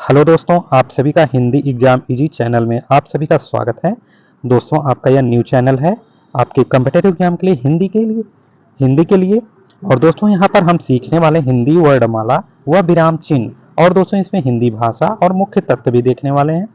Hello दोस्तों, आप सभी का हिंदी एग्जाम इजी चैनल में आप सभी का स्वागत है। दोस्तों, आपका यह न्यू चैनल है आपके कॉम्पिटिटिव एग्जाम के लिए, हिंदी के लिए। और दोस्तों, यहाँ पर हम सीखने वाले हिंदी वर्णमाला व विराम चिन्ह, और दोस्तों इसमें हिंदी भाषा और मुख्य तत्व भी देखने वाले हैं।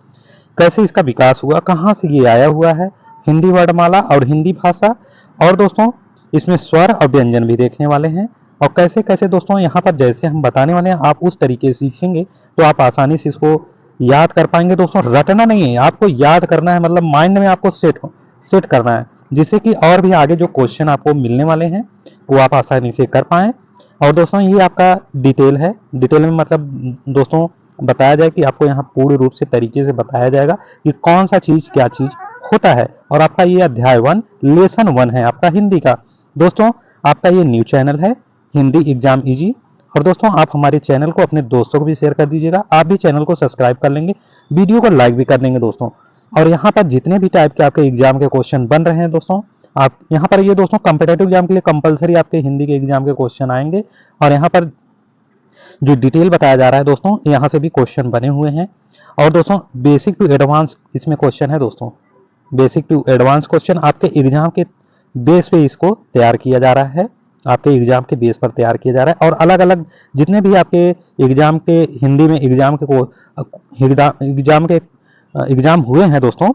कैसे इसका विकास हुआ, कहाँ से ये आया हुआ है, हिंदी वर्णमाला और हिंदी भाषा। और दोस्तों इसमें स्वर और व्यंजन भी देखने वाले हैं। और कैसे कैसे दोस्तों यहाँ पर जैसे हम बताने वाले हैं आप उस तरीके से सीखेंगे तो आप आसानी से इसको याद कर पाएंगे। दोस्तों रटना नहीं है, आपको याद करना है, मतलब माइंड में आपको सेट करना है, जिससे कि और भी आगे जो क्वेश्चन आपको मिलने वाले हैं वो आप आसानी से कर पाएं। और दोस्तों ये आपका डिटेल है, डिटेल में मतलब दोस्तों बताया जाए कि आपको यहाँ पूर्ण रूप से तरीके से बताया जाएगा कि कौन सा चीज क्या चीज होता है। और आपका ये अध्याय 1 लेसन 1 है आपका हिंदी का। दोस्तों आपका ये न्यू चैनल है हिंदी एग्जाम इजी। और दोस्तों आप हमारे चैनल को अपने दोस्तों को भी शेयर कर दीजिएगा, आप भी चैनल को सब्सक्राइब कर लेंगे, वीडियो को लाइक भी कर देंगे दोस्तों। और यहाँ पर जितने भी टाइप के आपके एग्जाम के क्वेश्चन बन रहे हैं दोस्तों, आप यहाँ पर ये दोस्तों कॉम्पिटिटिव एग्जाम के लिए कंपलसरी आपके हिंदी के एग्जाम के क्वेश्चन आएंगे। और यहाँ पर जो डिटेल बताया जा रहा है दोस्तों, यहाँ से भी क्वेश्चन बने हुए हैं। और दोस्तों बेसिक टू एडवांस इसमें क्वेश्चन है दोस्तों, बेसिक टू एडवांस क्वेश्चन आपके एग्जाम के बेस पे इसको तैयार किया जा रहा है, आपके एग्जाम के बेस पर तैयार किया जा रहा है। और अलग अलग जितने भी आपके एग्जाम के हिंदी में एग्जाम हुए हैं दोस्तों,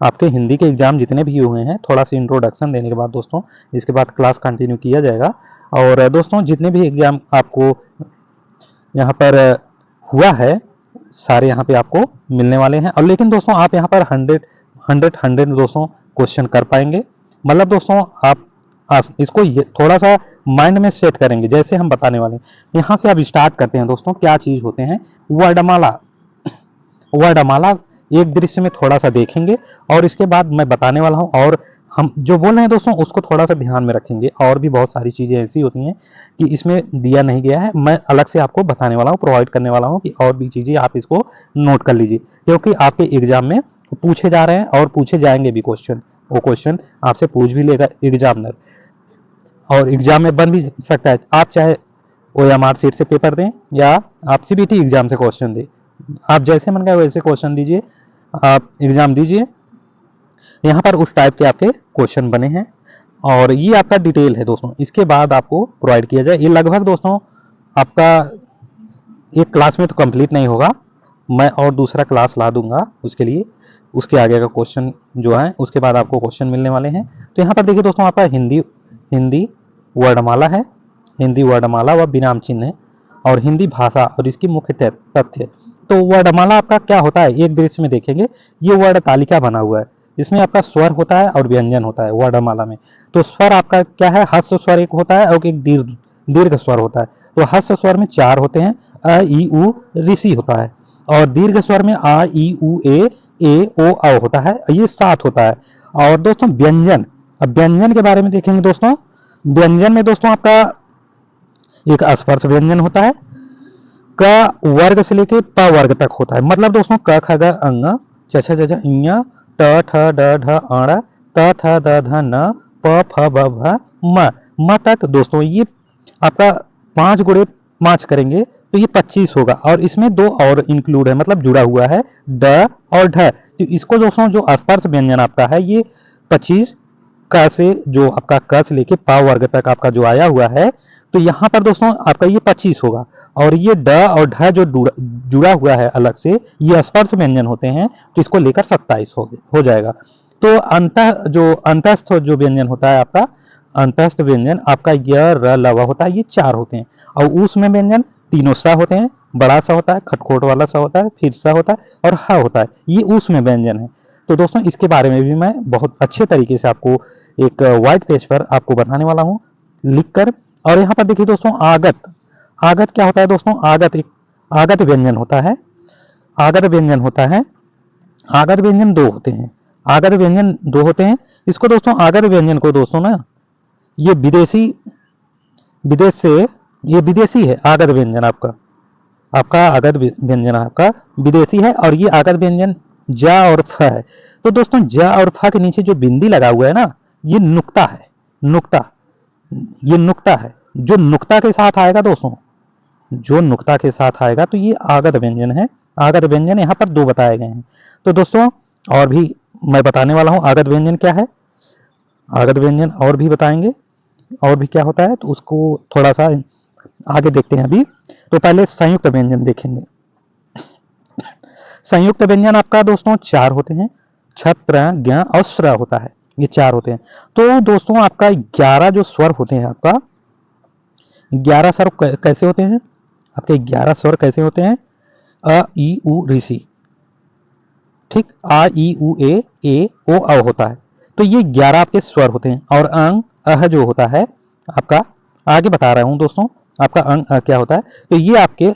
आपके हिंदी के एग्जाम जितने भी हुए हैं, थोड़ा सा इंट्रोडक्शन देने के बाद दोस्तों इसके बाद क्लास कंटिन्यू किया जाएगा। और दोस्तों जितने भी एग्जाम आपको यहाँ पर हुआ है सारे यहाँ पे आपको मिलने वाले हैं। और लेकिन दोस्तों आप यहाँ पर 100 दोस्तों क्वेश्चन कर पाएंगे। मतलब दोस्तों आप इसको थोड़ा सा माइंड में सेट करेंगे जैसे हम बताने वाले हैं। यहाँ से आप स्टार्ट करते हैं दोस्तों, क्या चीज होते हैं वर्णमाला। वर्णमाला एक दृश्य में थोड़ा सा देखेंगे और इसके बाद मैं बताने वाला हूँ, और हम जो बोल रहे हैं दोस्तों उसको थोड़ा सा ध्यान में रखेंगे। और भी बहुत सारी चीजें ऐसी होती हैं कि इसमें दिया नहीं गया है, मैं अलग से आपको बताने वाला हूँ, प्रोवाइड करने वाला हूँ कि और भी चीजें आप इसको नोट कर लीजिए, क्योंकि आपके एग्जाम में पूछे जा रहे हैं और पूछे जाएंगे भी क्वेश्चन। वो क्वेश्चन आपसे पूछ भी लेगा एग्जामिनर, और एग्जाम में बन भी सकता है। आप चाहे OMR सीट से पेपर दें या आप CBT एग्जाम से क्वेश्चन दें, आप जैसे मन गए वैसे क्वेश्चन दीजिए, आप एग्जाम दीजिए। यहाँ पर उस टाइप के आपके क्वेश्चन बने हैं। और ये आपका डिटेल है दोस्तों, इसके बाद आपको प्रोवाइड किया जाए। ये लगभग दोस्तों आपका एक क्लास में तो कंप्लीट नहीं होगा, मैं और दूसरा क्लास ला दूंगा उसके लिए, उसके आगे का क्वेश्चन जो है उसके बाद आपको क्वेश्चन मिलने वाले हैं। तो यहाँ पर देखिए दोस्तों आपका हिंदी वर्णमाला है, हिंदी वर्णमाला व विराम चिन्ह है, और हिंदी भाषा और इसकी मुख्य तथ्य। तो वर्णमाला आपका क्या होता है, एक दृश्य में देखेंगे, ये वर्ण तालिका बना हुआ है, इसमें आपका स्वर होता है और व्यंजन होता है वर्णमाला में। तो स्वर आपका क्या है, हस्व स्वर एक होता है और एक दीर्घ स्वर होता है। तो हस्व स्वर में 4 होते हैं, अ ई उ ऋषि होता है, और दीर्घ स्वर में आ ई उ ए ओ औ होता है, ये 7 होता है। और दोस्तों व्यंजन, अब व्यंजन के बारे में देखेंगे दोस्तों, व्यंजन में दोस्तों आपका एक स्पर्श व्यंजन होता है, क वर्ग से लेके प वर्ग तक होता है। मतलब दोस्तों क ख ग अंग च छ ज झ ञ ट ठ ड ढ अण त थ द ध न प फ ब भ म तक। दोस्तों ये आपका 5 गुणे 5 करेंगे तो ये 25 होगा, और इसमें 2 और इंक्लूड है, मतलब जुड़ा हुआ है ड और ढ। तो इसको दोस्तों जो स्पर्श व्यंजन आपका है ये 25 क से जो आपका क से लेके प वर्ग तक आपका जो आया हुआ है, तो यहाँ पर दोस्तों आपका ये 25 होगा। और ये ड और ढ जो जुड़ा हुआ है अलग से, ये स्पर्श व्यंजन होते हैं, तो इसको लेकर 27 हो जाएगा। तो अंतस्थ जो व्यंजन होता है आपका, अंतस्थ व्यंजन आपका य र ल व होता है, ये 4 होते हैं। और उसमें व्यंजन तीनों सा होते हैं, बड़ा सा होता है, खटखोट वाला सा होता है, फिर सा होता है और ह होता है, ये उसमें व्यंजन है। तो दोस्तों इसके बारे में भी मैं बहुत अच्छे तरीके से आपको एक व्हाइट पेज पर आपको बताने वाला हूँ लिखकर। और यहाँ पर देखिए दोस्तों आगत, आगत क्या होता है दोस्तों, आगत व्यंजन होता है, आगत व्यंजन होता है, आगत व्यंजन 2 होते हैं, आगत व्यंजन 2 होते हैं। इसको दोस्तों आगत व्यंजन को दोस्तों ना, ये विदेश से ये विदेशी है आगत व्यंजन आपका आगत व्यंजन आपका विदेशी है। और ये आगत व्यंजन ज और फ है। तो दोस्तों ज और फ के नीचे जो बिंदी लगा हुआ है ना, ये नुक्ता है, नुक्ता, ये नुक्ता है। जो नुक्ता के साथ आएगा दोस्तों, जो नुक्ता के साथ आएगा तो ये आगत व्यंजन है, आगत व्यंजन यहाँ पर 2 बताए गए हैं। तो दोस्तों और भी मैं बताने वाला हूँ आगत व्यंजन क्या है, आगत व्यंजन और भी बताएंगे और भी क्या होता है, तो उसको थोड़ा सा आगे देखते हैं अभी। तो पहले संयुक्त व्यंजन देखेंगे। संयुक्त व्यंजन आपका दोस्तों 4 होते हैं, छत्र, ज्ञ और स्र होता है, ये 4 होते हैं। तो दोस्तों आपका 11 जो स्वर होते हैं, आपका 11 स्वर कैसे होते हैं, आपके 11 स्वर कैसे होते हैं, अ ई उ ऋषि, ठीक, आ ई उ ए ओ अ होता है। तो ये 11 आपके स्वर होते हैं। और अंग अह जो होता है आपका, आगे बता रहा हूं दोस्तों, आपका अंग क्या होता है। तो ये आपके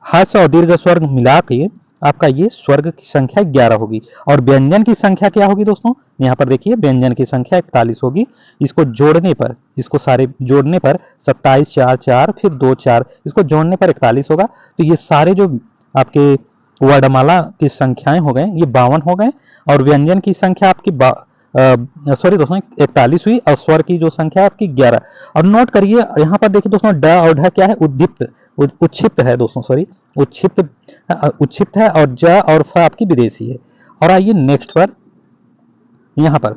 हास्य और दीर्घ स्वर मिला के आपका ये स्वर्ग की संख्या 11 होगी। और व्यंजन की संख्या क्या होगी दोस्तों, यहाँ पर देखिए व्यंजन की संख्या 41 होगी। इसको जोड़ने पर, इसको सारे जोड़ने पर 27 4 4 फिर 2 4, इसको जोड़ने पर 41 होगा। तो ये सारे जो आपके वर्णमाला की संख्याएं हो गए ये 52 हो गए। और व्यंजन की संख्या आपकी सॉरी दोस्तों 41 हुई, और स्वर की जो संख्या आपकी 11। और नोट करिए यहाँ पर देखिए दोस्तों, ड और ढ क्या है, उद्दीप्त उच्छिप्त है दोस्तों, सॉरी उच्छिप्त है, और ज और फ आपकी विदेशी है। और आइए नेक्स्ट पर, यहाँ पर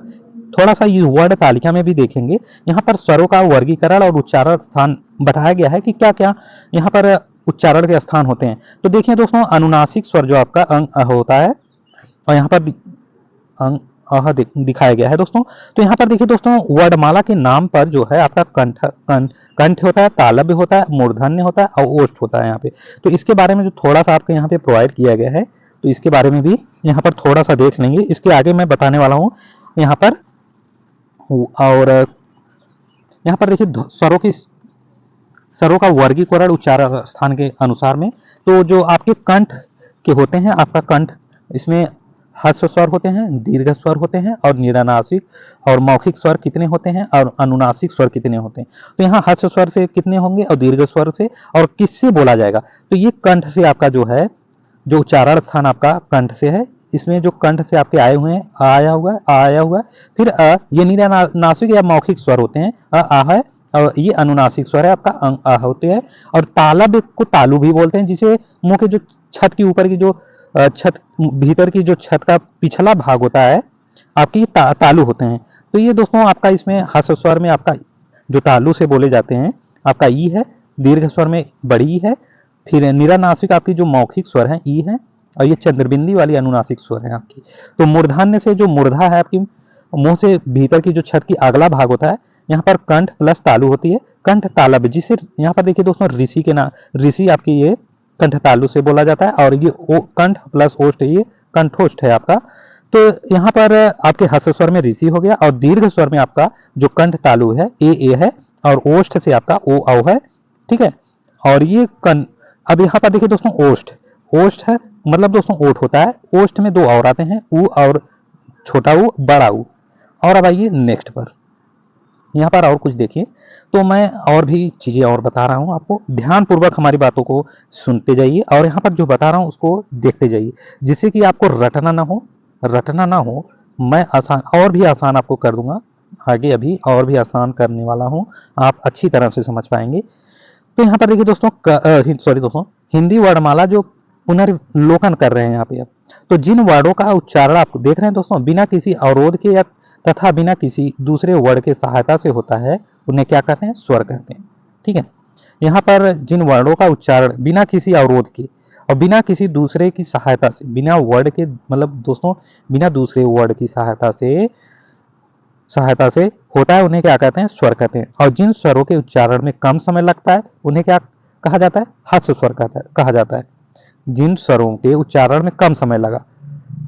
थोड़ा सा ये वर्ड तालिका में भी देखेंगे। यहाँ पर स्वरों का वर्गीकरण और उच्चारण स्थान बताया गया है कि क्या क्या यहाँ पर उच्चारण के स्थान होते हैं। तो देखिए दोस्तों, अनुनासिक स्वर जो आपका अंग अह होता है, और यहाँ पर अंग अह दिखाया गया है दोस्तों। तो यहाँ पर देखिए दोस्तों, वर्णमाला के नाम पर जो है आपका कंठ होता है, तालव्य होता है, मूर्धन्य होता है और ओष्ठ होता है यहाँ पे। तो इसके बारे में जो थोड़ा सा आपके यहाँ पे प्रोवाइड किया गया है, तो इसके बारे में भी यहाँ पर थोड़ा सा देख लेंगे। इसके आगे मैं बताने वाला हूँ यहाँ पर। और यहाँ पर देखिए स्वरों का वर्गीकरण उच्चारण स्थान के अनुसार में। तो जो आपके कंठ के होते हैं, आपका कंठ, इसमें ह्रस्व स्वर होते हैं, दीर्घ स्वर होते हैं और निरानासिक और मौखिक स्वर कितने होते हैं, और अनुनासिक स्वर कितने होते हैं। तो यहाँ ह्रस्व स्वर से कितने होंगे और दीर्घ स्वर से, और किससे बोला जाएगा, तो ये कंठ से आपका जो है, जो उच्चारण स्थान आपका कंठ से है। इसमें जो कंठ से आपके आए हुए हैं, आया हुआ है, फिर ये निरानासिक या मौखिक स्वर होते हैं, आ है, और ये अनुनासिक स्वर है आपका, अंग आ होते हैं। और तालब को तालु भी बोलते हैं, जिसे मुंह के जो छत की ऊपर की जो छत, भीतर की जो छत का पिछला भाग होता है आपकी तालु होते हैं। तो ये दोस्तों आपका इसमें ह्रस्व स्वर में आपका जो तालु से बोले जाते हैं आपका ई है, दीर्घ स्वर में बड़ी है, फिर निरानासिक आपकी जो मौखिक स्वर है ई है, और ये चंद्रबिंदी वाली अनुनासिक स्वर है आपकी। तो मूर्धन्य से जो मूर्धा है आपकी, मुंह से भीतर की जो छत की अगला भाग होता है, यहाँ पर कंठ प्लस तालु होती है, कंठ तालब, जिसे यहाँ पर देखिए दोस्तों ऋषि के नाम, ऋषि आपकी ये कंठ तालु से बोला जाता है। और ये कंठ प्लस ओष्ठ, ये कंठोष्ठ है आपका। तो यहाँ पर आपके ह्रस्व स्वर में ऋषि हो गया, और दीर्घ स्वर में आपका जो कंठ तालु है ए है, और ओष्ठ से आपका ओ औ है, ठीक है। और ये अब यहाँ पर देखिए दोस्तों, ओष्ठ है, मतलब दोस्तों ओठ होता है, ओष्ठ में 2 और आते हैं, ऊ और छोटा ऊ, बड़ा ऊ। और अब आइए नेक्स्ट पर, यहाँ पर और कुछ देखिए। तो मैं और भी चीजें और बता रहा हूँ आपको, ध्यान पूर्वक हमारी बातों को सुनते जाइए, और यहाँ पर जो बता रहा हूँ उसको देखते जाइए, जिससे कि आपको रटना ना हो। मैं आसान और भी आसान आपको कर दूंगा आगे, अभी और भी आसान करने वाला हूँ, आप अच्छी तरह से समझ पाएंगे। तो यहाँ पर देखिए दोस्तों, सॉरी दोस्तों, हिंदी वर्णमाला जो पुनर्लोकन कर रहे हैं यहाँ पे। तो जिन वर्णों का उच्चारण आप देख रहे हैं दोस्तों, बिना किसी अवरोध के या तथा बिना किसी दूसरे वर्ण के सहायता से होता है, उन्हें क्या कहते हैं, स्वर कहते हैं, ठीक है। यहाँ पर जिन वर्णों का उच्चारण बिना किसी अवरोध के और बिना किसी दूसरे की सहायता से, बिना वर्ण के, मतलब दोस्तों बिना दूसरे वर्ण की सहायता से होता है, उन्हें क्या कहते हैं, स्वर कहते हैं। और जिन स्वरों के उच्चारण में कम समय लगता है, उन्हें क्या कहा जाता है, ह्रस्व स्वर कहा जाता है। जिन स्वरों के उच्चारण में कम समय लगा,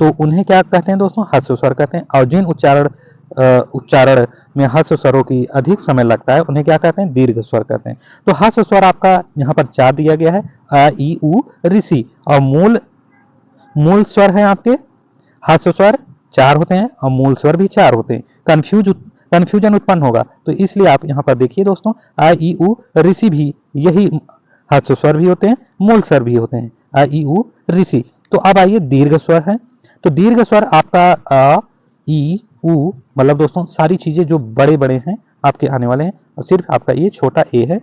तो उन्हें क्या कहते हैं दोस्तों, ह्रस्व स्वर कहते हैं। और जिन उच्चारण में ह्रस्व स्वरों की अधिक समय लगता है, उन्हें क्या कहते हैं, दीर्घ स्वर कहते हैं। तो ह्रस्व स्वर आपका यहाँ पर 4 दिया गया है, अ ई उ ऋषि। और मूल स्वर है आपके, ह्रस्व स्वर 4 होते हैं और मूल स्वर भी 4 होते हैं। कंफ्यूजन उत्पन्न होगा, तो इसलिए आप यहाँ पर देखिए दोस्तों, आ ई उ ऋषि भी यही ह्रस्व स्वर भी होते हैं, मूल स्वर भी होते हैं, आ ई उ ऋषि। तो अब आइए दीर्घ स्वर है। तो दीर्घ स्वर आपका अ ई उ, मतलब दोस्तों सारी चीजें जो बड़े बड़े हैं आपके आने वाले हैं, और सिर्फ आपका ये छोटा ए है।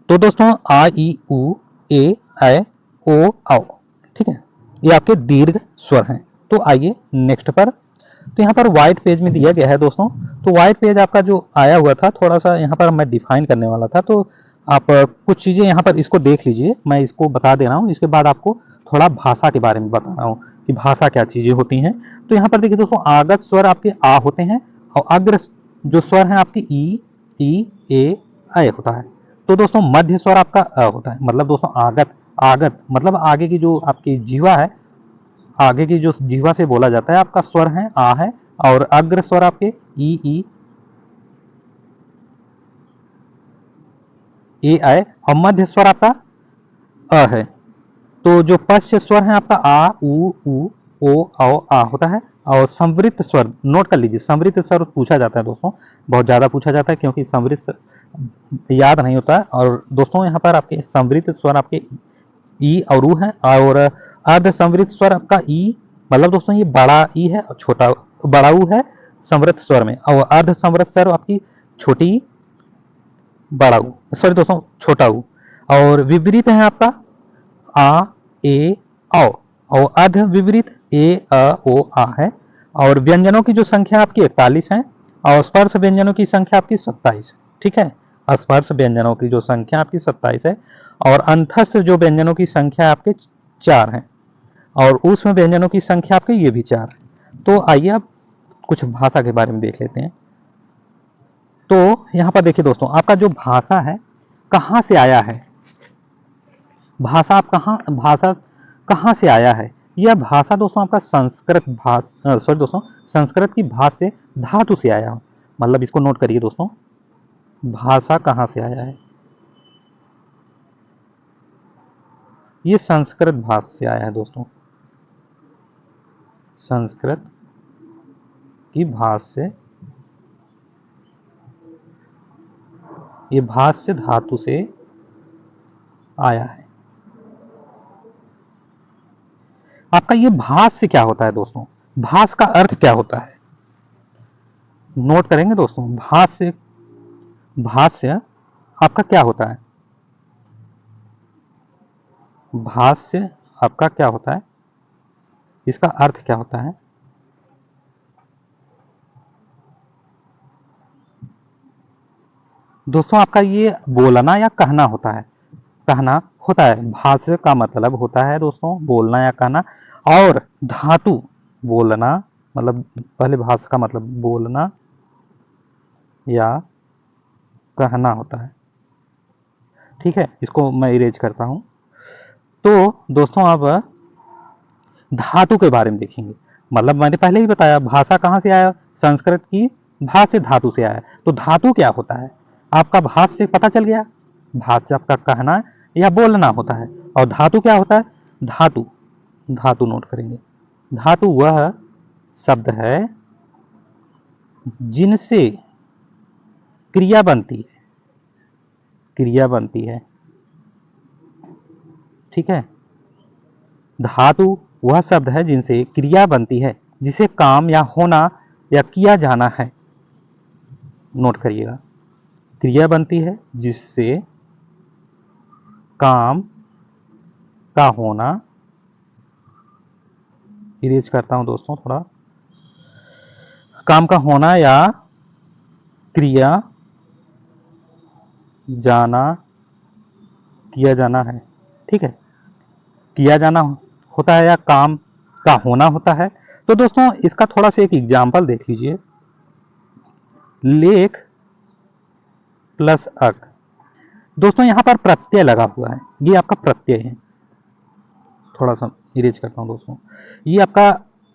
तो दोस्तों आ ई उ ए ऐ ओ आओ, ठीक है, ये आपके दीर्घ स्वर हैं। तो आइए नेक्स्ट पर। तो यहाँ पर व्हाइट पेज में दिया गया है दोस्तों। तो व्हाइट पेज आपका जो आया हुआ था, थोड़ा सा यहाँ पर मैं डिफाइन करने वाला था, तो आप कुछ चीज़ें यहाँ पर इसको देख लीजिए, मैं इसको बता दे रहा हूँ। इसके बाद आपको थोड़ा भाषा के बारे में बता रहा हूँ कि भाषा क्या चीज़ें होती हैं। तो यहाँ पर देखिए दोस्तों, आगत स्वर आपके आ होते हैं और अग्र जो स्वर हैं आपके ई ए ऐ होता है। तो दोस्तों मध्य स्वर आपका अ होता है। मतलब दोस्तों आगत, आगत मतलब आगे की जो आपकी जीवा है, आगे की जो जीवा से बोला जाता है आपका स्वर है आ है, और अग्र स्वर आपके ई ए आए, और मध्य स्वर आपका अ है। तो जो पश्च स्वर है आपका आ उ ओ आ होता है। और संवृत्त स्वर नोट कर लीजिए, संवृत्त स्वर पूछा जाता है दोस्तों, बहुत ज्यादा पूछा जाता है, क्योंकि संवृत्त याद नहीं होता है। और दोस्तों यहाँ पर आपके संवृत्त स्वर आपके ई और ऊ है, और अर्ध संवृत्त स्वर आपका ई, मतलब दोस्तों ये बड़ा ई है और छोटा बड़ा ऊ है संवृत्त स्वर में, और अर्ध संवृत्त स्वर आपकी छोटी बड़ा ऊ, सॉरी दोस्तों छोटा ऊ। और विपरीत है आपका आ ए औ, और अर्ध विपरीत ए अ ओ आ है। और व्यंजनों की जो संख्या आपकी 41 है, और स्पर्श व्यंजनों की संख्या आपकी 27 है, ठीक है। स्पर्श व्यंजनों की जो संख्या आपकी 27 है, और अंतस्थ जो व्यंजनों की संख्या आपके 4 है, और ऊष्म व्यंजनों की संख्या आपके ये भी 4 है। तो आइए अब कुछ भाषा के बारे में देख लेते हैं। तो यहाँ पर देखिए दोस्तों, आपका जो भाषा है कहाँ से आया है, भाषा कहाँ से आया है। यह भाषा दोस्तों आपका संस्कृत सॉरी दोस्तों, संस्कृत की भाषा से धातु से आया हो। मतलब इसको नोट करिए दोस्तों, भाषा कहाँ से आया है, ये संस्कृत भाषा से आया है दोस्तों, संस्कृत की भाषा से, ये भाष्य धातु से आया है। आपका ये भाष्य क्या होता है दोस्तों, भाष्य का अर्थ क्या होता है, नोट करेंगे दोस्तों। भाष्य, भाष्य आपका क्या होता है, भाष्य आपका क्या होता है, इसका अर्थ क्या होता है। दोस्तों आपका ये बोलना या कहना होता है, कहना होता है। भाष्य का मतलब होता है दोस्तों बोलना या कहना, और धातु बोलना, मतलब पहले भाष्य का मतलब बोलना या कहना होता है, ठीक है। इसको मैं इरेज करता हूं। तो दोस्तों अब धातु के बारे में देखेंगे। मतलब मैंने पहले ही बताया भाषा कहाँ से आया, संस्कृत की भाष्य धातु से आया। तो धातु क्या होता है, आपका भाष्य से पता चल गया, भाष्य आपका कहना या बोलना होता है। और धातु क्या होता है, धातु, धातु नोट करेंगे। धातु वह शब्द है जिनसे क्रिया बनती है, क्रिया बनती है, ठीक है। धातु वह शब्द है जिनसे क्रिया बनती है, जिसे काम या होना या किया जाना है। नोट करिएगा, क्रिया बनती है जिससे काम का होना, इरेज करता हूं दोस्तों थोड़ा, काम का होना या क्रिया जाना, किया जाना है, ठीक है। किया जाना होता है या काम का होना होता है। तो दोस्तों इसका थोड़ा सा एक एग्जाम्पल देख लीजिए, लेख प्लस अक। दोस्तों यहां पर प्रत्यय लगा हुआ है, ये आपका प्रत्यय है। थोड़ा सा इरेज करता हूं दोस्तों, ये आपका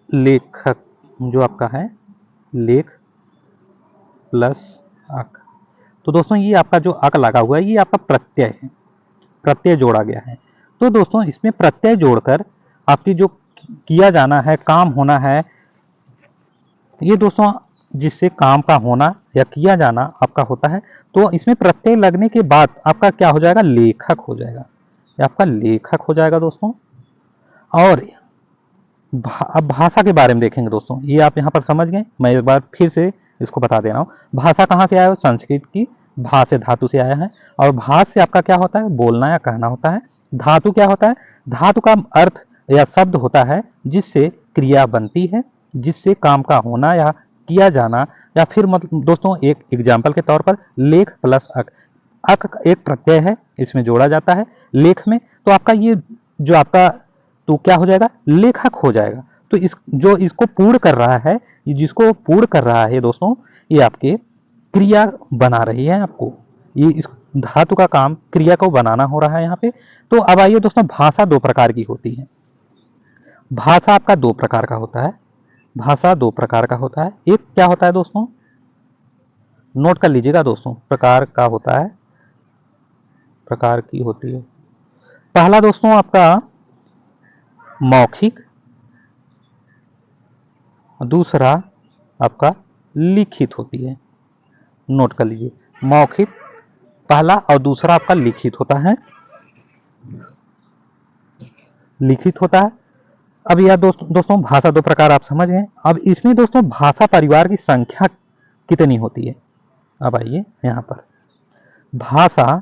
लेखक जो आपका है, लेख प्लस अक। तो दोस्तों ये आपका जो अक लगा हुआ है ये आपका प्रत्यय है, प्रत्यय जोड़ा गया है। तो दोस्तों इसमें प्रत्यय जोड़कर आपकी जो किया जाना है, काम होना है, ये दोस्तों जिससे काम का होना या किया जाना आपका होता है। तो इसमें प्रत्यय लगने के बाद आपका क्या हो जाएगा, लेखक हो जाएगा, ये आपका लेखक हो जाएगा दोस्तों। और अब भाषा के बारे में देखेंगे दोस्तों, ये आप यहाँ पर समझ गए। मैं एक बार फिर से इसको बता दे रहा हूँ, भाषा कहाँ से आया है, संस्कृत की भाषा धातु से आया है। और भाषा से आपका क्या होता है, बोलना या कहना होता है। धातु क्या होता है? धातु का अर्थ या शब्द होता है जिससे क्रिया बनती है, जिससे काम का होना या किया जाना, या फिर मतलब दोस्तों एक एग्जाम्पल के तौर पर लेख प्लस अक। अक एक प्रत्यय है, इसमें जोड़ा जाता है लेख में, तो आपका ये जो आपका तो क्या हो जाएगा? लेखक हो जाएगा। तो इस जो इसको पूर्ण कर रहा है, ये जिसको पूर्ण कर रहा है दोस्तों, ये आपके क्रिया बना रही है आपको। ये इस धातु का काम क्रिया को बनाना हो रहा है यहाँ पे। तो अब आइए दोस्तों, भाषा दो प्रकार की होती है। भाषा आपका दो प्रकार का होता है। भाषा दो प्रकार का होता है। एक क्या होता है दोस्तों, नोट कर लीजिएगा दोस्तों, प्रकार का होता है, प्रकार की होती है। पहला दोस्तों आपका मौखिक, दूसरा आपका लिखित होती है। नोट कर लीजिए, मौखिक पहला और दूसरा आपका लिखित होता है। लिखित होता है। अब यह दोस्तों भाषा दो प्रकार आप समझ गए। अब इसमें दोस्तों भाषा परिवार की संख्या कितनी होती है? अब आइए यहां पर, भाषा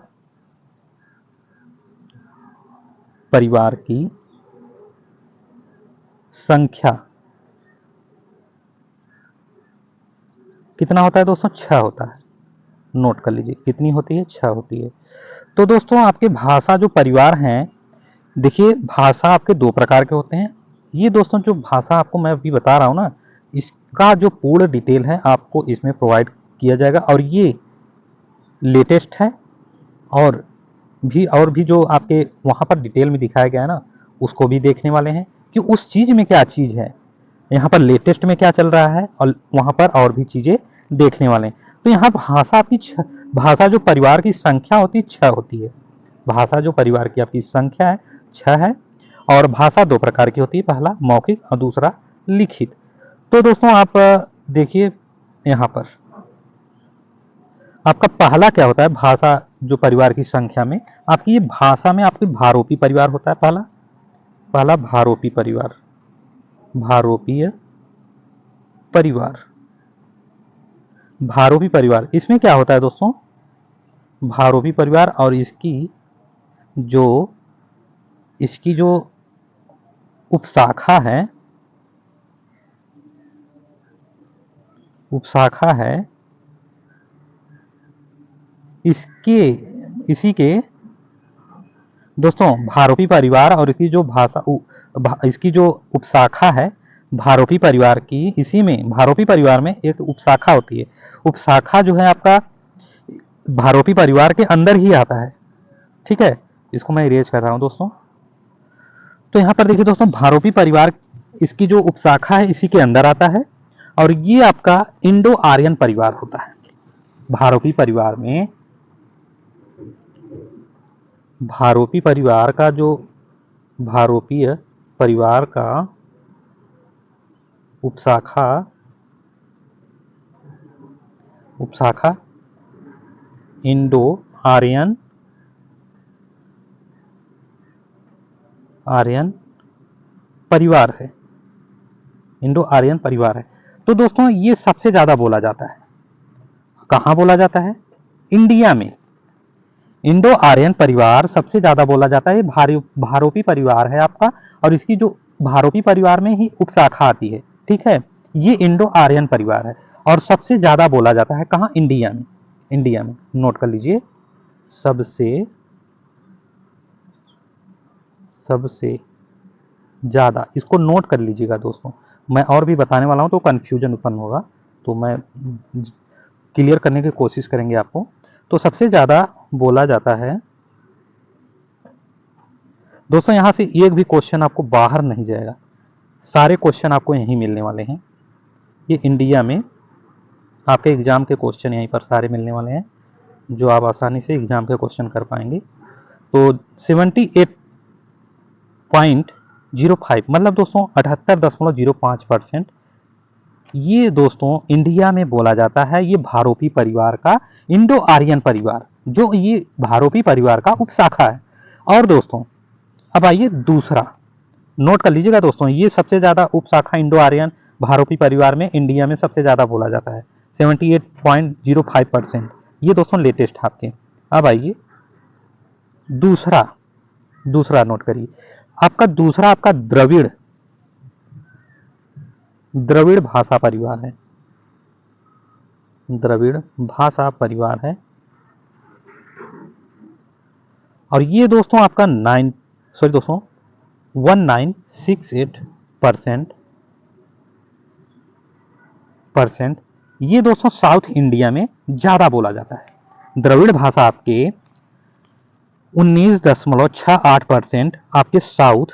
परिवार की संख्या कितना होता है दोस्तों? 6 होता है। नोट कर लीजिए, कितनी होती है? 6 होती है। तो दोस्तों आपके भाषा जो परिवार हैं, देखिए भाषा आपके दो प्रकार के होते हैं। ये दोस्तों जो भाषा आपको मैं अभी बता रहा हूं ना, इसका जो पूर्ण डिटेल है आपको इसमें प्रोवाइड किया जाएगा, और ये लेटेस्ट है। और भी जो आपके वहां पर डिटेल में दिखाया गया है ना, उसको भी देखने वाले हैं कि उस चीज में क्या चीज है, यहाँ पर लेटेस्ट में क्या चल रहा है, और वहां पर और भी चीजें देखने वाले हैं। तो यहाँ भाषा की भाषा जो परिवार की संख्या होती है 6 होती है। भाषा जो परिवार की आपकी संख्या है 6 है। और भाषा दो प्रकार की होती है, पहला मौखिक और दूसरा लिखित। तो दोस्तों आप देखिए यहाँ पर आपका पहला क्या होता है, भाषा जो परिवार की संख्या में आपकी ये भाषा में आपकी भारोपी परिवार होता है। पहला पहला भारोपी परिवार, भारोपीय परिवार, भारोपी परिवार। इसमें क्या होता है दोस्तों, भारोपी परिवार, और इसकी जो उपशाखा है, उपशाखा है, इसी के दोस्तों भारोपी परिवार, और इसकी जो इसकी जो उपशाखा है भारोपी परिवार की, इसी में भारोपी परिवार में एक उपशाखा होती है। उपशाखा जो है आपका भारोपी परिवार के अंदर ही आता है। ठीक है, इसको मैं इरेज कर रहा हूं दोस्तों। तो यहां पर देखिए दोस्तों, भारोपी परिवार इसकी जो उपशाखा है इसी के अंदर आता है, और ये आपका इंडो आर्यन परिवार होता है। भारोपी परिवार में भारोपी परिवार का जो भारोपीय परिवार का उपशाखा इंडो आर्यन परिवार है, इंडो आर्यन परिवार है। तो दोस्तों ये सबसे ज्यादा बोला जाता है। कहां बोला जाता है? इंडिया में। इंडो आर्यन परिवार सबसे ज्यादा बोला जाता है। भारोपी परिवार है आपका, और इसकी जो भारोपी परिवार में ही उपशाखा आती है। ठीक है, ये इंडो आर्यन परिवार है और सबसे ज्यादा बोला जाता है कहां? इंडिया में। इंडिया में नोट कर लीजिए, सबसे ज्यादा, इसको नोट कर लीजिएगा दोस्तों। मैं और भी बताने वाला हूं तो कंफ्यूजन उत्पन्न होगा, तो मैं क्लियर करने की कोशिश करेंगे आपको। तो सबसे ज्यादा बोला जाता है दोस्तों, यहां से एक भी क्वेश्चन आपको बाहर नहीं जाएगा, सारे क्वेश्चन आपको यहीं मिलने वाले हैं। ये इंडिया में आपके एग्जाम के क्वेश्चन यहीं पर सारे मिलने वाले हैं, जो आप आसानी से एग्जाम के क्वेश्चन कर पाएंगे। तो 78.05 मतलब दोस्तों 78.05%, ये दोस्तों इंडिया में बोला जाता है। ये भारोपी परिवार का इंडो आर्यन परिवार, जो ये भारोपी परिवार का उपशाखा है। और दोस्तों अब आइए दूसरा, नोट कर लीजिएगा दोस्तों, ये सबसे ज्यादा उपशाखा इंडो आर्यन भारोपी परिवार में इंडिया में सबसे ज्यादा बोला जाता है 78.05%। ये दोस्तों लेटेस्ट आपके। अब आइए दूसरा, दूसरा नोट करिए, आपका दूसरा आपका द्रविड़, द्रविड़ भाषा परिवार है, द्रविड़ भाषा परिवार है। और ये दोस्तों आपका 1968% ये दोस्तों साउथ इंडिया में ज्यादा बोला जाता है। द्रविड़ भाषा आपके 19.68% आपके साउथ,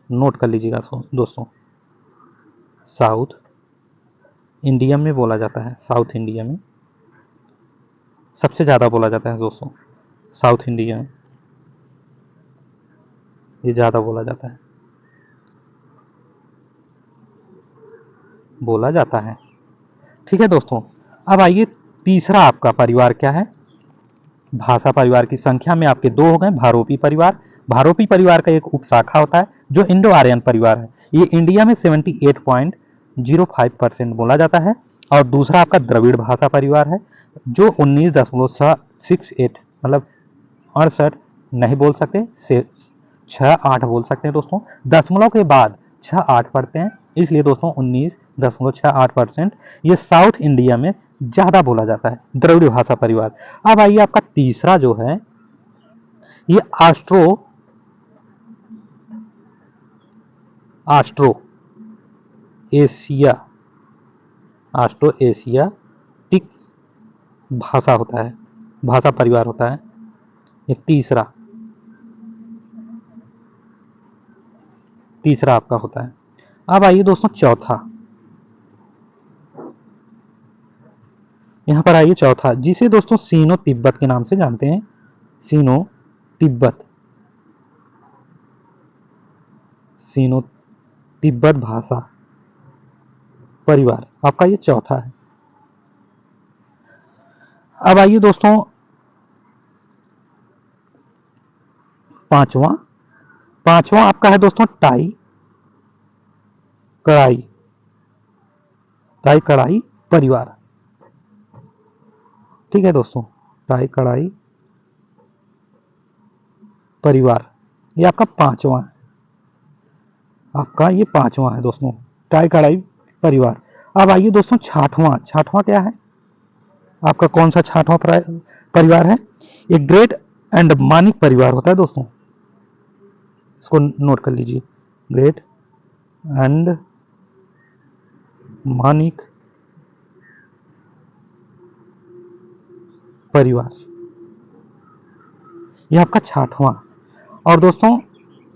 नोट कर लीजिएगा दोस्तों, साउथ इंडिया में बोला जाता है। साउथ इंडिया में सबसे ज्यादा बोला जाता है दोस्तों, साउथ इंडिया में ये ज्यादा बोला जाता है, बोला जाता है। ठीक है दोस्तों, अब आइए तीसरा आपका परिवार क्या है। भाषा परिवार की संख्या में आपके दो हो गए, भारोपी परिवार। भारोपी परिवार का एक उपशाखा होता है जो इंडो आर्यन परिवार है, ये इंडिया में 78.05% बोला जाता है। और दूसरा आपका द्रविड़ भाषा परिवार है जो 19.68 मतलब 68 नहीं बोल सकते, 68 बोल सकते हैं दोस्तों, दशमलव के बाद 68 पढ़ते हैं, इसलिए दोस्तों 19.68% ये साउथ इंडिया में ज्यादा बोला जाता है, द्रविड़ भाषा परिवार। अब आइए आपका तीसरा जो है ये ऑस्ट्रो एशियाटिक भाषा होता है, भाषा परिवार होता है ये तीसरा आपका होता है। अब आइए दोस्तों चौथा, यहां पर आइए चौथा, जिसे दोस्तों सीनो तिब्बत के नाम से जानते हैं। सीनो तिब्बत भाषा परिवार आपका ये चौथा है। अब आइए दोस्तों पांचवा आपका है दोस्तों टाई कड़ाई परिवार। ठीक है दोस्तों, टाई कड़ाई परिवार ये आपका पांचवा है, आपका ये पांचवा है दोस्तों, टाई कड़ाई परिवार। अब आइए दोस्तों छठवां क्या है आपका, कौन सा छठवां परिवार है, ये ग्रेट एंड मानिक परिवार होता है दोस्तों, इसको नोट कर लीजिए, ग्रेट एंड मानिक परिवार ये आपका छठवां। और दोस्तों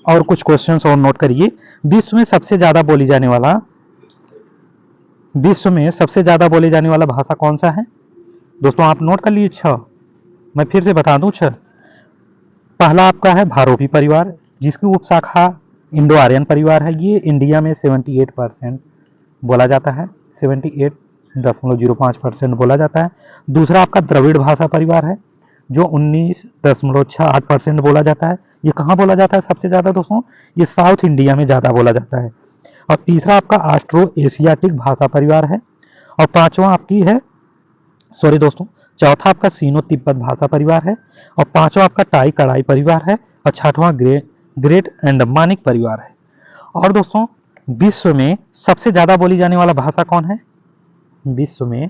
और कुछ क्वेश्चंस और नोट करिए, विश्व में सबसे ज्यादा बोली जाने वाला भाषा कौन सा है दोस्तों, आप नोट कर लीजिए 6, मैं फिर से बता दूं 6। पहला आपका है भारोपी परिवार जिसकी उपशाखा इंडो आर्यन परिवार है, ये इंडिया में 78% बोला जाता है, 78.05% बोला जाता है। दूसरा आपका द्रविड़ भाषा परिवार है जो 19.68% बोला जाता है, ये कहाँ बोला जाता है सबसे ज्यादा दोस्तों, ये साउथ इंडिया में ज्यादा बोला जाता है। और तीसरा आपका ऑस्ट्रो एशियाटिक भाषा परिवार है। और पांचवा आपकी है चौथा आपका सीनो तिब्बत भाषा परिवार है। और पांचवा आपका टाई कड़ाई परिवार है। और छठवां ग्रेट अंडमानिक परिवार है। और दोस्तों विश्व में सबसे ज्यादा बोली जाने वाला भाषा कौन है, विश्व में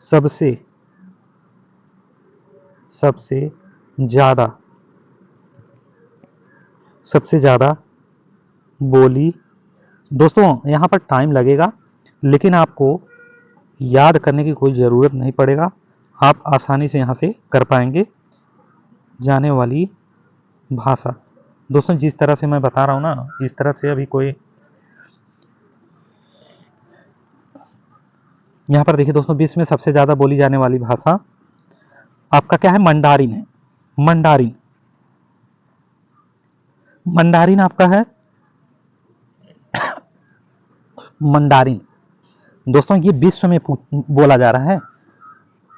सबसे ज्यादा बोली, दोस्तों यहां पर टाइम लगेगा लेकिन आपको याद करने की कोई ज़रूरत नहीं पड़ेगा, आप आसानी से यहाँ से कर पाएंगे। जाने वाली भाषा दोस्तों जिस तरह से मैं बता रहा हूँ ना, इस तरह से अभी कोई, यहाँ पर देखिए दोस्तों विश्व में सबसे ज़्यादा बोली जाने वाली भाषा आपका क्या है, मंडारिन है। मंडारिन आपका है मंडारिन दोस्तों, ये विश्व में बोला जा रहा है,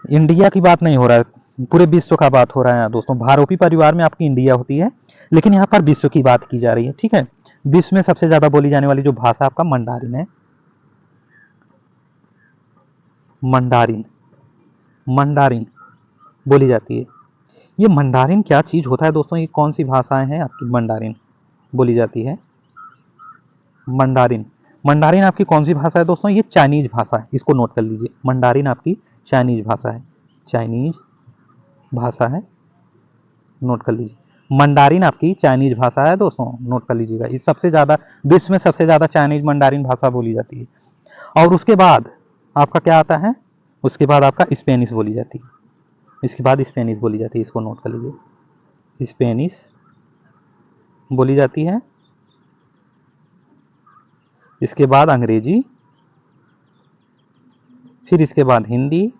इंडिया की बात नहीं हो रहा है, पूरे विश्व का बात हो रहा है दोस्तों। भारोपी परिवार में आपकी इंडिया होती है लेकिन यहाँ पर विश्व की बात की जा रही है। ठीक है, विश्व में सबसे ज्यादा बोली जाने वाली जो भाषा आपका मंडारिन है, मंडारिन बोली जाती है। ये मंडारिन क्या चीज़ होता है दोस्तों? ये कौन सी भाषाएं हैं आपकी मंडारिन बोली जाती है? मंडारिन, मंडारिन आपकी कौन सी भाषा है दोस्तों? ये चाइनीज भाषा है, इसको नोट कर लीजिए। मंडारिन आपकी चाइनीज भाषा है, चाइनीज भाषा है, नोट कर लीजिए। मंडारिन आपकी चाइनीज भाषा है दोस्तों, नोट कर लीजिएगा। इस सबसे ज़्यादा विश्व में सबसे ज़्यादा चाइनीज मंडारिन भाषा बोली जाती है। और उसके बाद आपका क्या आता है? उसके बाद आपका स्पेनिश बोली जाती है। इसके बाद स्पेनिश बोली जाती है, इसको नोट कर लीजिए। स्पेनिश बोली जाती है, इसके बाद अंग्रेजी, फिर इसके बाद हिंदी,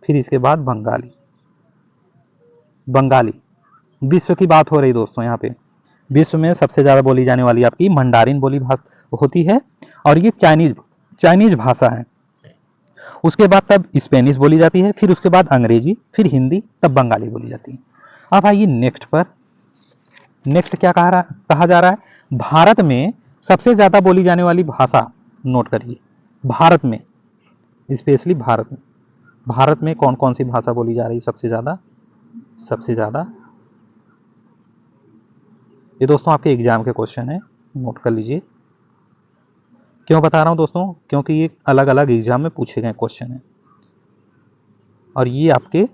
फिर इसके बाद बंगाली। बंगाली विश्व की बात हो रही दोस्तों, यहाँ पे विश्व में सबसे ज़्यादा बोली जाने वाली आपकी मंडारिन बोली भाषा होती है, और ये चाइनीज चाइनीज भाषा है। उसके बाद तब स्पेनिश बोली जाती है, फिर उसके बाद अंग्रेजी, फिर हिंदी, तब बंगाली बोली जाती है। अब आइए नेक्स्ट पर। नेक्स्ट क्या कहा जा रहा है? भारत में सबसे ज़्यादा बोली जाने वाली भाषा नोट करिए। भारत में, स्पेशली भारत में कौन कौन सी भाषा बोली जा रही है सबसे ज़्यादा? सबसे ज़्यादा, ये दोस्तों आपके एग्जाम के क्वेश्चन है, नोट कर लीजिए। क्यों बता रहा हूँ दोस्तों? क्योंकि ये अलग अलग एग्जाम में पूछे गए क्वेश्चन है, और ये आपके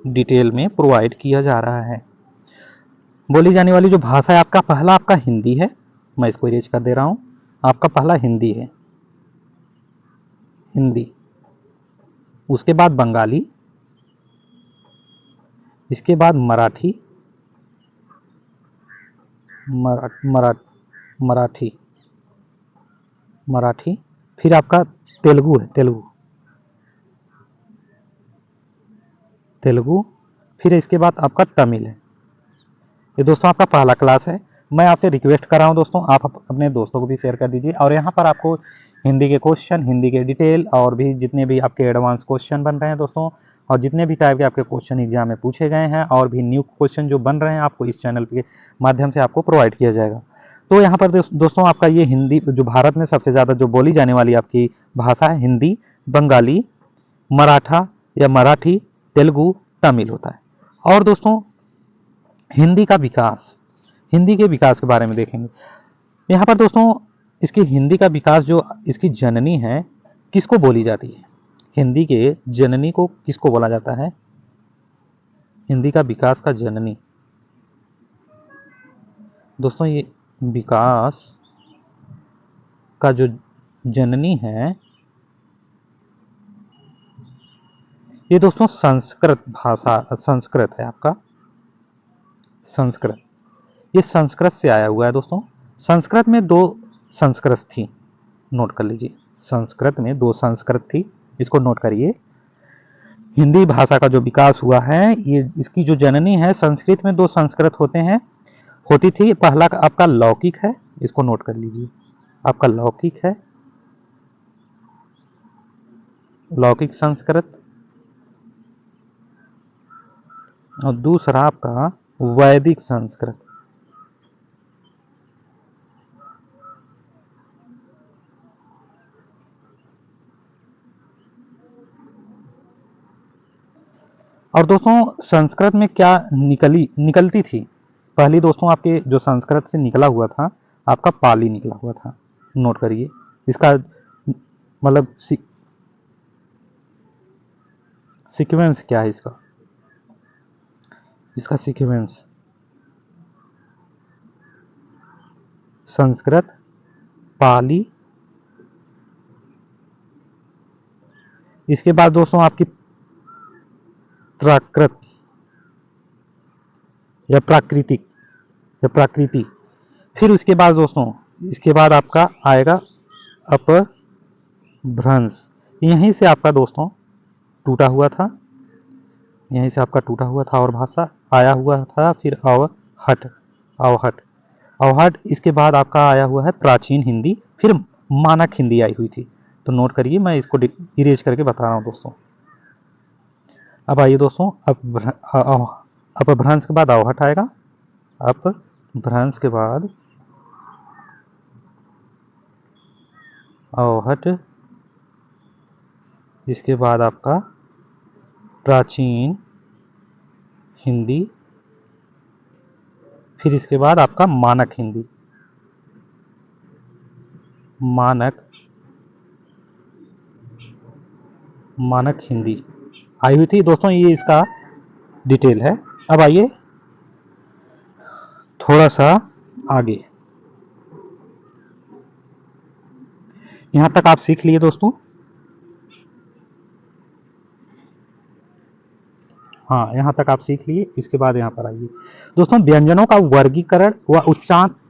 डिटेल में प्रोवाइड किया जा रहा है। बोली जाने वाली जो भाषा है आपका, पहला आपका हिंदी है, मैं इसको इरेज कर दे रहा हूँ। आपका पहला हिंदी है, हिंदी। उसके बाद बंगाली, इसके बाद मराठी, मराठी, मराठी, फिर आपका तेलुगु है, तेलुगु, तेलुगु, फिर इसके बाद आपका तमिल है। ये दोस्तों आपका पहला क्लास है। मैं आपसे रिक्वेस्ट कर रहा हूँ दोस्तों, आप अपने दोस्तों को भी शेयर कर दीजिए। और यहाँ पर आपको हिंदी के क्वेश्चन, हिंदी के डिटेल, और भी जितने भी आपके एडवांस क्वेश्चन बन रहे हैं दोस्तों, और जितने भी टाइप के आपके क्वेश्चन एग्जाम में पूछे गए हैं, और भी न्यू क्वेश्चन जो बन रहे हैं, आपको इस चैनल के माध्यम से आपको प्रोवाइड किया जाएगा। तो यहाँ पर दोस्तों आपका ये हिंदी, जो भारत में सबसे ज़्यादा जो बोली जाने वाली आपकी भाषा है, हिंदी, बंगाली, मराठा या मराठी, तेलुगु, तमिल होता है। और दोस्तों हिंदी का विकास, हिंदी के विकास के बारे में देखेंगे यहाँ पर दोस्तों। इसकी हिंदी का विकास, जो इसकी जननी है, किसको बोली जाती है? हिंदी के जननी को किसको बोला जाता है? हिंदी का विकास का जननी दोस्तों, ये विकास का जो जननी है, ये दोस्तों संस्कृत भाषा, संस्कृत है आपका, संस्कृत। ये संस्कृत से आया हुआ है दोस्तों। संस्कृत में दो संस्कृत थी, नोट कर लीजिए। संस्कृत में दो संस्कृत थी, इसको नोट करिए। हिंदी भाषा का जो विकास हुआ है, ये इसकी जो जननी है, संस्कृत में दो संस्कृत होती थी। पहला आपका लौकिक है, इसको नोट कर लीजिए। आपका लौकिक है, लौकिक संस्कृत, और दूसरा आपका वैदिक संस्कृत। और दोस्तों संस्कृत में क्या निकलती थी? पहली दोस्तों आपके जो संस्कृत से निकला हुआ था, आपका पाली निकला हुआ था, नोट करिए। इसका मतलब सीक्वेंस क्या है इसका? इसका सीक्वेंस संस्कृत, पाली, इसके बाद दोस्तों आपकी प्राकृत या प्राकृतिक या प्राकृति, फिर उसके बाद दोस्तों, इसके बाद आपका आएगा अपभ्रंश। यहीं से आपका दोस्तों टूटा हुआ था, यहीं से आपका टूटा हुआ था और भाषा आया हुआ था। फिर अवहट, अवहट, अवहट, इसके बाद आपका आया हुआ है प्राचीन हिंदी, फिर मानक हिंदी आई हुई थी। तो नोट करिए, मैं इसको इरेज करके बता रहा हूँ दोस्तों। अब आइए दोस्तों, अपभ्रंश के बाद अवहट आएगा, अपभ्रंश के बाद अवहट, इसके बाद आपका प्राचीन हिंदी, फिर इसके बाद आपका मानक हिंदी, मानक हिंदी आई हुई थी दोस्तों। ये इसका डिटेल है। अब आइए थोड़ा सा आगे, यहां तक आप सीख लिए दोस्तों। हाँ, यहाँ तक आप सीख लिए। इसके बाद यहाँ पर आइए दोस्तों, व्यंजनों का वर्गीकरण व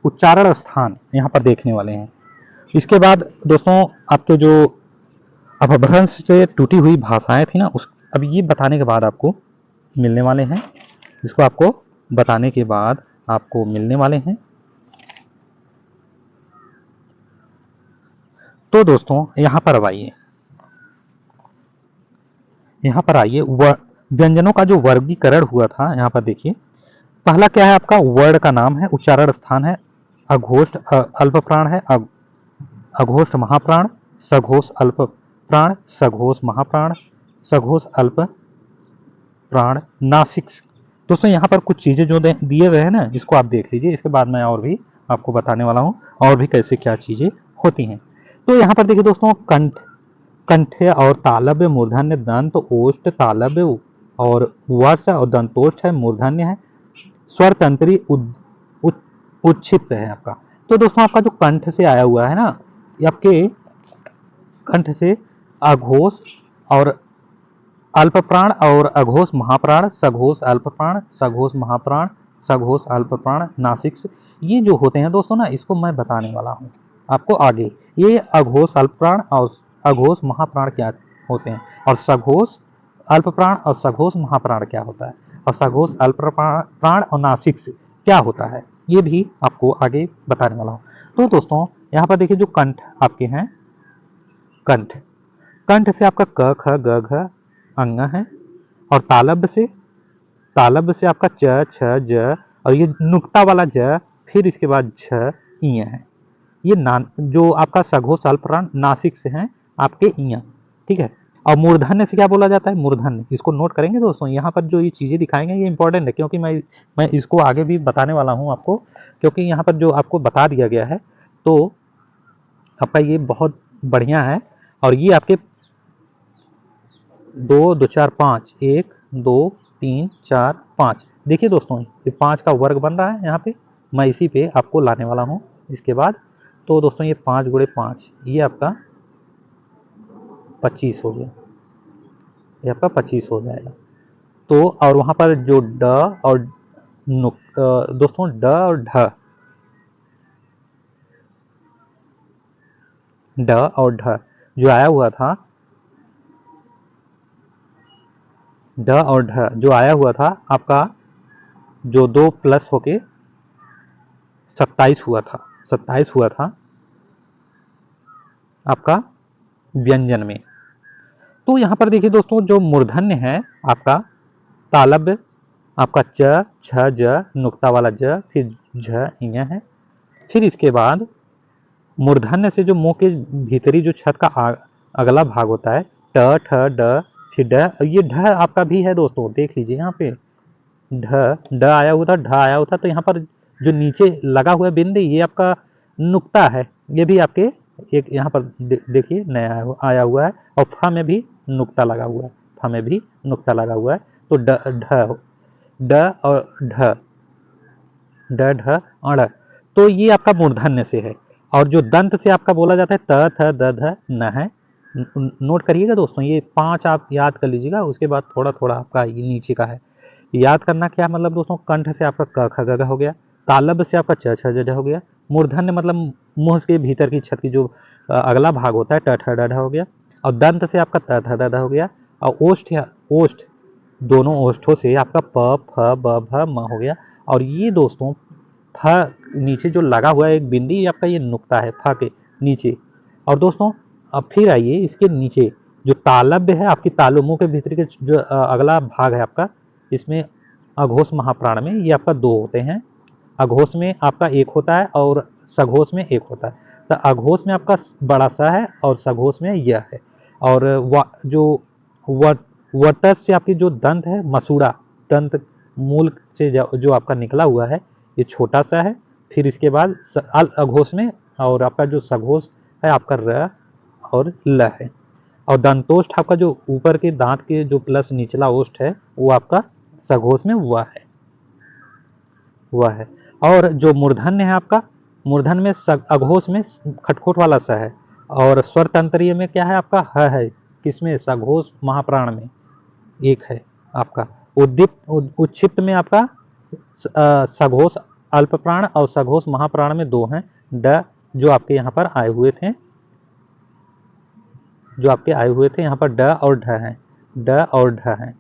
उच्चारण स्थान यहाँ पर देखने वाले हैं। इसके बाद दोस्तों आपके जो अपभ्रंश से टूटी हुई भाषाएं थी ना, उस अब ये बताने के बाद आपको मिलने वाले हैं। इसको आपको बताने के बाद आपको मिलने वाले हैं। तो दोस्तों यहाँ पर अब आइए, यहाँ पर आइए, व्यंजनों का जो वर्गीकरण हुआ था यहाँ पर देखिए। पहला क्या है आपका, वर्ण का नाम है, उच्चारण स्थान है, अघोष्ठ अल्प प्राण है, अघोष्ठ महाप्राण, सघोष अल्प प्राण, सघोष महाप्राण, सघोष अल्प प्राण, नासिक। दोस्तों यहाँ पर कुछ चीजें जो दिए हुए हैं ना, इसको आप देख लीजिए। इसके बाद मैं और भी आपको बताने वाला हूँ और भी कैसे क्या चीजें होती हैं। तो यहाँ पर देखिए दोस्तों, कंठ और तालव्य मूर्धन्य, दंत ओष्ठ तालव्य और वर्ष और दंतोष्ठ है, मूर्धन्य है, स्वर तंत्री उच्छित है आपका। तो दोस्तों आपका जो कंठ से आया हुआ है ना, ये आपके कंठ से अघोष और अल्प प्राण और अघोष महाप्राण, सघोष अल्प प्राण, सघोष महाप्राण, सघोष अल्प प्राण, नासिक, ये जो होते हैं दोस्तों ना, इसको मैं बताने वाला हूँ आपको आगे। ये अघोष अल्प प्राण और अघोष महाप्राण क्या होते हैं, और सघोष अल्प प्राण और सघोष महाप्राण क्या होता है, और सघोष अल्प प्राण और नासिक क्या होता है, ये भी आपको आगे बताने वाला हूँ। तो दोस्तों यहाँ पर देखिए, जो कंठ आपके हैं, कंठ, कंठ से आपका क ख ग घ अंग है, और तालब्य से आपका च छ ज, और ये नुक्ता वाला ज, फिर इसके बाद झ इय है। ये जो आपका सघोष अल्प प्राण नासिक से हैं आपके इया, ठीक है। और मूर्धन्य से क्या बोला जाता है, मूर्धन्य, इसको नोट करेंगे दोस्तों। यहाँ पर जो ये चीजें दिखाएंगे ये इंपॉर्टेंट है, क्योंकि मैं इसको आगे भी बताने वाला हूँ आपको, क्योंकि यहाँ पर जो आपको बता दिया गया है तो आपका ये बहुत बढ़िया है। और ये आपके 2 2 4 5, 1 2 3 4 5, देखिए दोस्तों ये 5 का वर्ग बन रहा है यहाँ पे, मैं इसी पे आपको लाने वाला हूँ इसके बाद। तो दोस्तों ये 5 गुणे 5, ये आपका 25 हो गया, ये आपका 25 हो जाएगा। तो और वहाँ पर जो ड और दोस्तों ड और ढ जो आया हुआ था, ड और ढ जो आया हुआ था आपका, जो 2 प्लस होके 27 हुआ था, 27 हुआ था आपका व्यंजन में। तो यहाँ पर देखिए दोस्तों, जो मूर्धन्य है आपका, तालब्य आपका च छ ज, नुक्ता वाला ज, फिर झ इय है। फिर इसके बाद मूर्धन्य से जो मुंह के भीतरी जो छत का अगला भाग होता है, ट ठ ड, फिर ड, ये ढ आपका भी है दोस्तों, देख लीजिए यहाँ पे ढ आया हुआ था, ढ आया हुआ था। तो यहाँ पर जो नीचे लगा हुआ बिंदी, ये आपका नुक्ता है, ये भी आपके एक यहाँ पर देखिए नया आया हुआ है। और फ में भी नुक्ता लगा हुआ है, फ में भी नुक्ता लगा हुआ है। तो ड और ढ अड़, तो ये आपका मूर्धन्य से है। और जो दंत से आपका बोला जाता है त थ द ध न है। नोट करिएगा दोस्तों, ये 5 आप याद कर लीजिएगा, उसके बाद थोड़ा थोड़ा आपका ये नीचे का है। याद करना क्या मतलब दोस्तों, कंठ से आपका क ख ग घ हो गया, तालब्य से आपका च छ ज ढ हो गया, मूर्धन्य मतलब मुंह के भीतर की छत की जो अगला भाग होता है, ट ठ ड ढ हो गया। और दंत से आपका त थ द ध हो गया। और ओष्ठ दोनों ओष्ठों से आपका प फ ब भ म हो गया। और ये दोस्तों फ नीचे जो लगा हुआ है एक बिंदी, आपका ये नुक्ता है फ के नीचे। और दोस्तों अब फिर आइए, इसके नीचे जो तालब्य है आपकी, तालु मुंह के भीतर के जो अगला भाग है आपका, इसमें अघोष महाप्राण में ये आपका 2 होते हैं। अघोष में आपका 1 होता है और सघोष में 1 होता है। तो अघोष में आपका बड़ा सा है और सघोष में यह है। और जो वटस से आपकी जो दंत है, मसूड़ा दंत मूल से जो आपका निकला हुआ है, ये छोटा सा है। फिर इसके बाद अघोष में, और आपका जो सघोष है आपका र और ल है। और दंतोष्ठ आपका जो ऊपर के दांत के जो प्लस निचला ओष्ठ है वो आपका सघोष में वह है। और जो मूर्धन्य है आपका, मूर्धन में अघोष में खटखोट वाला स है, और स्वर तंत्रीय में क्या है आपका ह है, किसमें, सघोष महाप्राण में एक है आपका। उद्दीप्त उच्छिप्त में आपका सघोष अल्प प्राण और सघोष महाप्राण में 2 हैं। ड जो आपके यहाँ पर आए हुए थे, यहाँ पर ड और ढ हैं, ड और ढ हैं।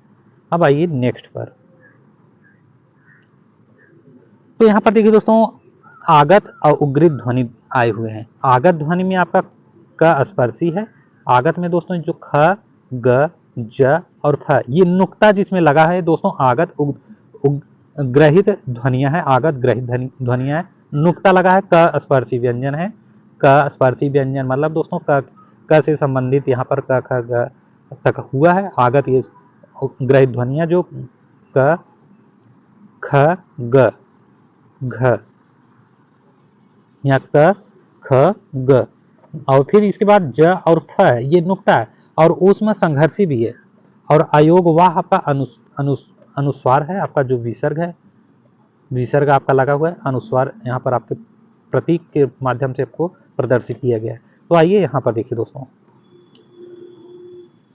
अब आइए नेक्स्ट पर। तो यहाँ पर देखिए दोस्तों, आगत और उग्रित ध्वनि आए हुए हैं। आगत ध्वनि में आपका क स्पर्शी है। आगत में दोस्तों जो ख, ग, ज और फ, ये नुक्ता जिसमें लगा है दोस्तों, आगत ग्रहित ध्वनियां है, आगत ग्रहित ध्वनियां है। नुक्ता लगा है, क स्पर्शी व्यंजन है। क स्पर्शी व्यंजन मतलब दोस्तों क से संबंधित यहाँ पर क, ख, ग तक हुआ है। आगत ये ग्रहित ध्वनियां जो क, ख, ग, घ, यहाँ क, ख, ग, और फिर इसके बाद ज और फ है, ये नुक्ता है और उसमें संघर्षी भी है। और अयोग वाह आपका अनुस्वार है, आपका जो विसर्ग है, विसर्ग आपका लगा हुआ है। अनुस्वार यहाँ पर आपके प्रतीक के माध्यम से आपको प्रदर्शित किया गया है। तो आइए यहाँ पर देखिए दोस्तों,